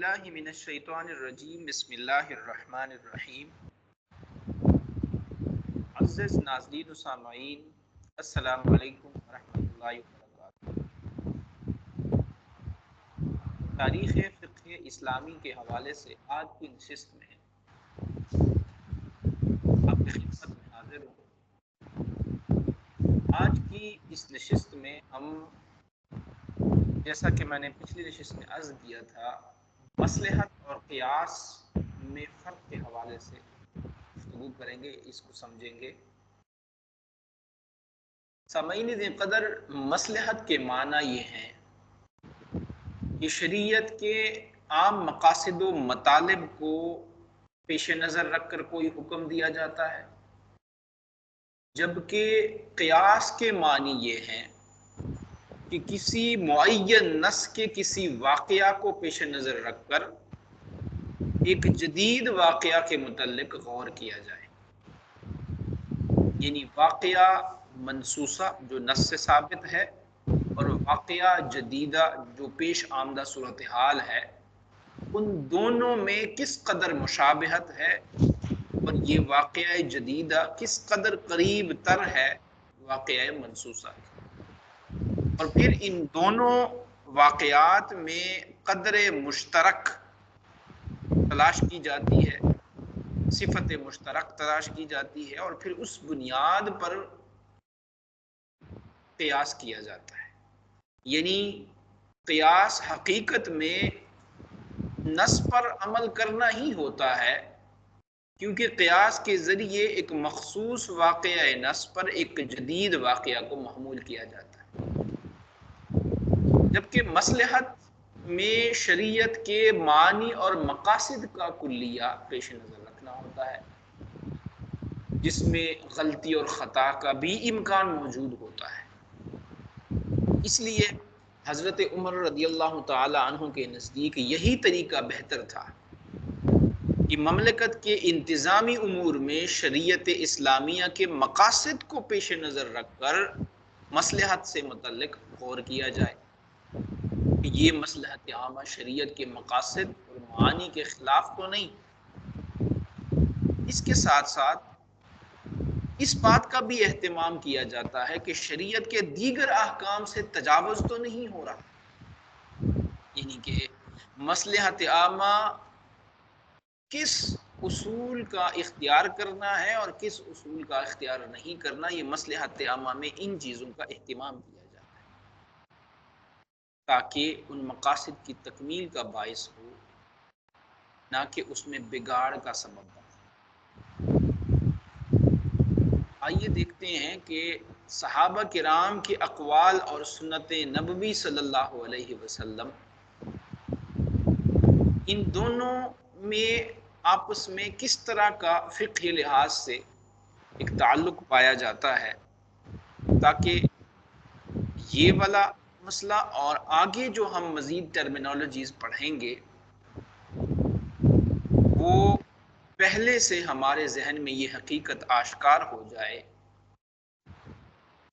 باللہ من الشیطان الرجیم بسم اللہ الرحمن الرحیم۔ عزیز ناظرین و سامعین، السلام علیکم ورحمۃ اللہ وبرکاتہ۔ تاریخ فقہ اسلامی کے حوالے سے آج کی نشست میں آپ کی خدمت میں حاضر ہوں۔ آج کی اس نشست میں ہم، جیسا کہ میں نے پچھلی نشست میں عرض کیا تھا، مصلحت اور قیاس میں فرق کے حوالے سے گفتگو کریں گے، اس کو سمجھیں گے۔ سامعین قدر، مصلحت کے معنی یہ ہیں کہ شریعت کے عام مقاصد و مطالب کو پیش نظر رکھ کر کوئی حکم دیا جاتا ہے، جبکہ قیاس کے معنی یہ ہیں کہ کسی معین نص کے کسی واقعہ کو پیش نظر رکھ کر ایک جدید واقعہ کے متعلق غور کیا جائے، یعنی واقعہ منصوصہ جو نص سے ثابت ہے اور واقعہ جدیدہ جو پیش آمدہ صورتحال ہے، ان دونوں میں کس قدر مشابہت ہے اور یہ واقعہ جدیدہ کس قدر قریب تر ہے واقعہ منصوصہ کی، اور پھر ان دونوں واقعات میں قدر مشترک تلاش کی جاتی ہے، صفت مشترک تلاش کی جاتی ہے، اور پھر اس بنیاد پر قیاس کیا جاتا ہے۔ یعنی قیاس حقیقت میں نص پر عمل کرنا ہی ہوتا ہے، کیونکہ قیاس کے ذریعے ایک مخصوص واقعہ نص پر ایک جدید واقعہ کو محمول کیا جاتا ہے، جبکہ مصلحت میں شریعت کے معنی اور مقاصد کا کلیہ پیش نظر رکھنا ہوتا ہے، جس میں غلطی اور خطا کا بھی امکان موجود ہوتا ہے۔ اس لیے حضرت عمر رضی اللہ تعالی عنہ کے نزدیک یہی طریقہ بہتر تھا کہ مملکت کے انتظامی امور میں شریعت اسلامیہ کے مقاصد کو پیش نظر رکھ کر مصلحت سے متعلق غور کیا جائے کہ یہ مصلحت عامہ شریعت کے مقاصد اور معانی کے خلاف تو نہیں۔ اس کے ساتھ ساتھ اس بات کا بھی اہتمام کیا جاتا ہے کہ شریعت کے دیگر احکام سے تجاوز تو نہیں ہو رہا، یعنی کہ مصلحت عامہ کس اصول کا اختیار کرنا ہے اور کس اصول کا اختیار نہیں کرنا، یہ مصلحت عامہ میں ان چیزوں کا اہتمام کیا جاتا ہے تاکہ ان مقاصد کی تکمیل کا باعث ہو، نہ کہ اس میں بگاڑ کا سبب بنے۔ آئیے دیکھتے ہیں کہ صحابہ کرام کے اقوال اور سنت نبوی صلی اللہ علیہ وسلم، ان دونوں میں آپس میں کس طرح کا فقہی لحاظ سے ایک تعلق پایا جاتا ہے، تاکہ یہ والا مسئلہ اور آگے جو ہم مزید ٹرمینالوجیز پڑھیں گے وہ پہلے سے ہمارے ذہن میں یہ حقیقت آشکار ہو جائے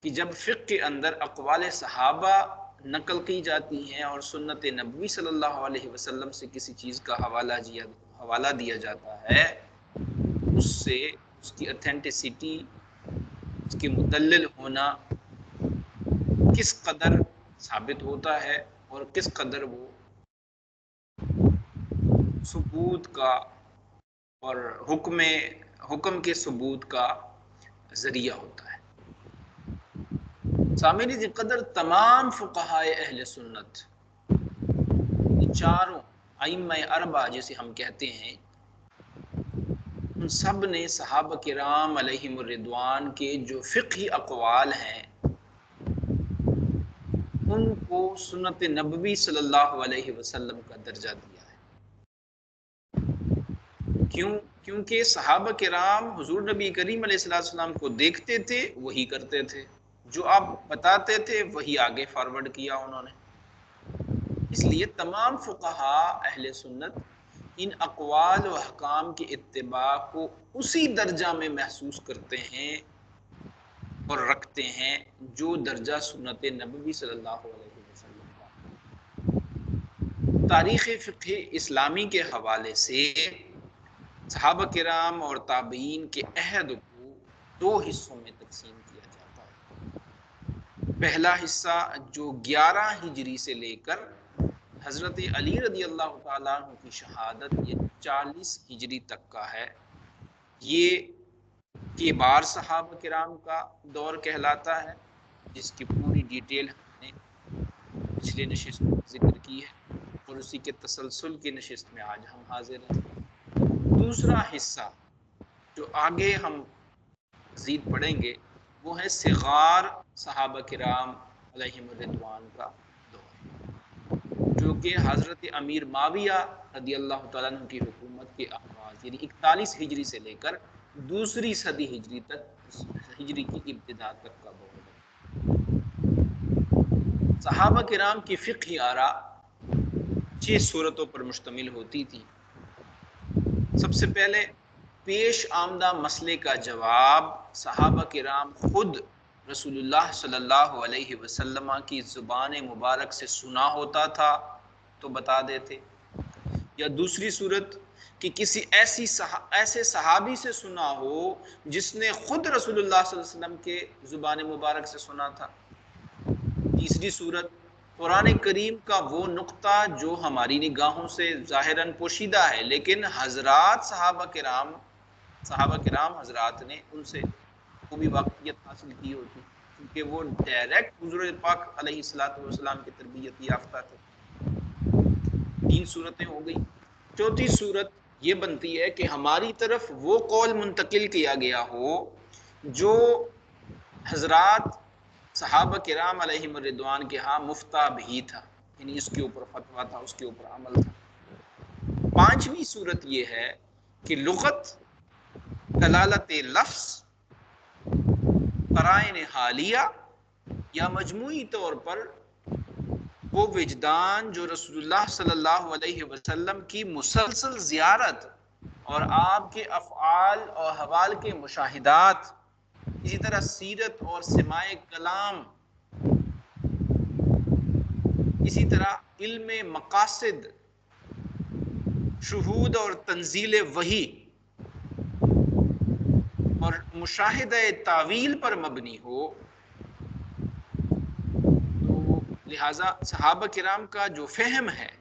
کہ جب فقہ کے اندر اقوال صحابہ نقل کی جاتی ہیں اور سنت نبوی صلی اللہ علیہ وسلم سے کسی چیز کا حوالہ دیا جاتا ہے، اس سے اس کی اتھینٹسٹی، اس کے مدلل ہونا کس قدر ثابت ہوتا ہے اور کس قدر وہ ثبوت کا اور حکم کے ثبوت کا ذریعہ ہوتا ہے۔ سامعین قدر، تمام فقہائے اہل سنت، چاروں ائمہ اربعہ جسے ہم کہتے ہیں، ان سب نے صحابہ کرام علیہم الرضوان کے جو فقہی اقوال ہیں ان کو سنت نبوی صلی اللہ علیہ وسلم کا درجہ دیا ہے۔ کیونکہ صحابہ کرام حضور نبی کریم علیہ السلام کو دیکھتے تھے، وہی کرتے تھے، جو آپ بتاتے تھے وہی آگے فارورڈ کیا انہوں نے۔ اس لیے تمام فقہا اہل سنت ان اقوال و احکام کی اتباع کو اسی درجہ میں محسوس کرتے ہیں اور رکھتے ہیں جو درجہ سنت نبوی صلی اللہ علیہ وسلم کا۔ تاریخ فقہ اسلامی کے حوالے سے صحابہ کرام اور تابعین کے عہد کو دو حصوں میں تقسیم کیا جاتا ہے۔ پہلا حصہ جو 11 ہجری سے لے کر حضرت علی رضی اللہ تعالیٰ عنہ کی شہادت یہ 40 ہجری تک کا ہے، یہ کبار صحابہ کرام کا دور کہلاتا ہے، جس کی پوری ڈیٹیل ہم نے پچھلے نشست میں ذکر کی ہے اور اسی کے تسلسل کی نشست میں آج ہم حاضر ہیں۔ دوسرا حصہ جو آگے ہم مزید پڑھیں گے وہ ہے صغار صحابہ کرام علیہم الرضوان کا دور، جو کہ حضرت امیر معاویہ رضی اللہ تعالیٰ عنہ کی حکومت کے آغاز یعنی 41 ہجری سے لے کر دوسری صدی ہجری کی ابتدا تک کا دور ہے۔ صحابہ کرام کی فقہی آراء 6 صورتوں پر مشتمل ہوتی تھی۔ سب سے پہلے پیش آمدہ مسئلے کا جواب صحابہ کرام خود رسول اللہ صلی اللہ علیہ وسلم کی زبان مبارک سے سنا ہوتا تھا تو بتا دیتے، یا دوسری صورت کہ کسی ایسے صحابی سے سنا ہو جس نے خود رسول اللہ صلی اللہ علیہ وسلم کے زبان مبارک سے سنا تھا۔ تیسری صورت قرآن کریم کا وہ نقطہ جو ہماری نگاہوں سے ظاہراً پوشیدہ ہے لیکن حضرات صحابہ کرام حضرات نے ان سے وہ بھی واقفیت حاصل کی ہوتی، کیونکہ وہ ڈائریکٹ حضور پاک علیہ الصلوۃ والسلام کی تربیت یافتہ تھے۔ 3 صورتیں ہو گئی۔ چوتھی صورت یہ بنتی ہے کہ ہماری طرف وہ قول منتقل کیا گیا ہو جو حضرات صحابہ کرام علیہم الرضوان کے ہاں مفتہ بھی تھا، یعنی اس کے اوپر فتویٰ تھا، اس کے اوپر عمل تھا۔ 5ویں صورت یہ ہے کہ لغت، دلالت لفظ، قرائن حالیہ یا مجموعی طور پر وہ وجدان جو رسول اللہ صلی اللہ علیہ وسلم کی مسلسل زیارت اور آپ کے افعال اور احوال کے مشاہدات، اسی طرح سیرت اور سماع کلام، اسی طرح علم مقاصد، شہود اور تنزیل وحی اور مشاہدہ تعویل پر مبنی ہو، تو لہٰذا صحابہ کرام کا جو فہم ہے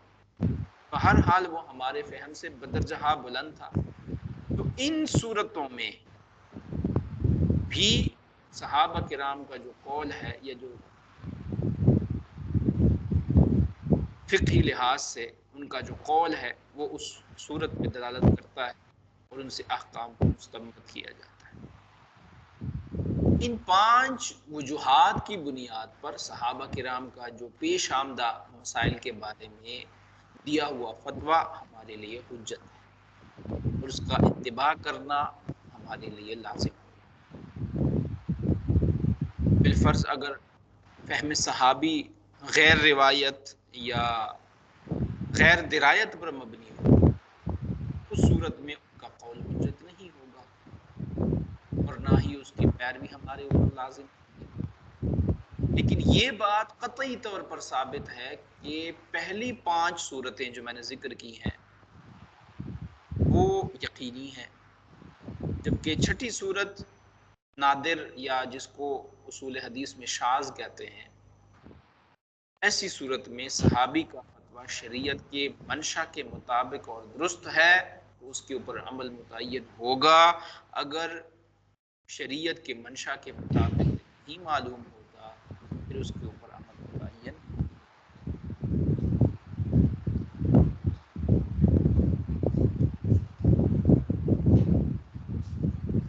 بہرحال وہ ہمارے فہم سے بدرجہ بلند تھا۔ تو ان صورتوں میں بھی صحابہ کرام کا جو قول ہے یا جو فقہی لحاظ سے ان کا جو قول ہے وہ اس صورت میں دلالت کرتا ہے اور ان سے احکام کو مستمد کیا جاتا ہے۔ ان 5 وجوہات کی بنیاد پر صحابہ کرام کا جو پیش آمدہ مسائل کے بارے میں دیا ہوا فتویٰ ہمارے لیے حجت ہے اور اس کا اتباع کرنا ہمارے لیے لازم ہے۔ بالفرض اگر فہم صحابی غیر روایت یا غیر درایت پر مبنی ہو، اس صورت میں ان کا قول حجت نہیں ہوگا اور نہ ہی اس کی پیروی ہمارے اوپر لازم ہے۔ لیکن یہ بات قطعی طور پر ثابت ہے کہ پہلی 5 صورتیں جو میں نے ذکر کی ہیں وہ یقینی ہیں، جبکہ چھٹی صورت نادر یا جس کو اصول حدیث میں شاذ کہتے ہیں، ایسی صورت میں صحابی کا فتویٰ شریعت کے منشا کے مطابق اور درست ہے تو اس کے اوپر عمل متعین ہوگا۔ اگر شریعت کے منشا کے مطابق نہیں معلوم ہوتا پھر اس کے اوپر